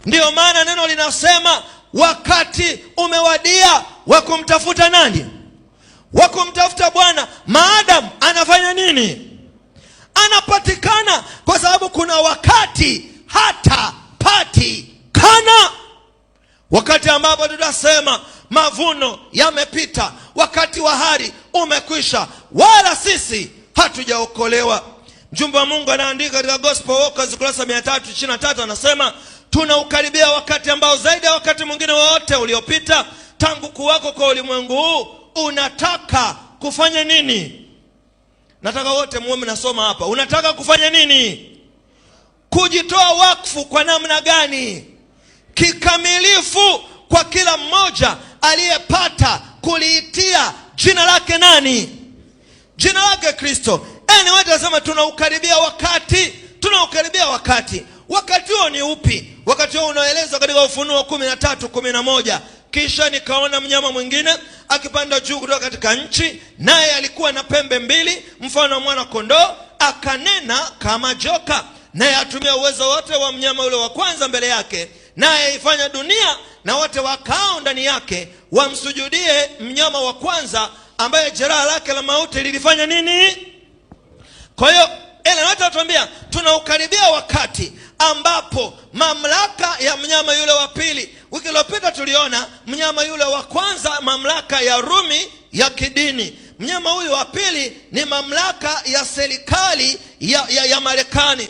Ndiyo maana neno linasema wakati umewadia wa kumtafuta nani? Wa kumtafuta Bwana. Maadamu anafanya nini? Anapatikana, kwa sababu kuna wakati hata patikana. Wakati ambapo tutasema mavuno yamepita, wakati wa hari umekwisha, wala sisi hatujaokolewa. Mjumbe wa Mungu anaandika katika Gospel Walkers kurasa 323, anasema tunaukaribia wakati ambao zaidi ya wakati mwingine wote uliopita tangu kuwako kwa ulimwengu huu. Unataka kufanya nini? Nataka wote muwe mnasoma hapa. Unataka kufanya nini? Kujitoa wakfu kwa namna gani? Kikamilifu kwa kila mmoja aliyepata kuliitia jina lake nani? Jina lake Kristo. Wote nasema tunaukaribia wakati. Tunaukaribia wakati. Wakati huo ni upi? Wakati huo unaelezwa katika Ufunuo 13:11. Kisha nikaona mnyama mwingine akipanda juu kutoka katika nchi, naye alikuwa na pembe mbili mfano wa mwana kondoo, akanena kama joka, naye atumia uwezo wote wa mnyama ule wa kwanza mbele yake, naye ifanya dunia na wote wakao ndani yake wamsujudie mnyama wa kwanza, ambaye jeraha lake la mauti lilifanya nini? Kwa hiyo wote watuambia tunaukaribia wakati ambapo mamlaka ya mnyama yule wa pili. Wiki iliyopita tuliona mnyama yule wa kwanza mamlaka ya Rumi ya kidini. Mnyama huyu wa pili ni mamlaka ya serikali ya Marekani.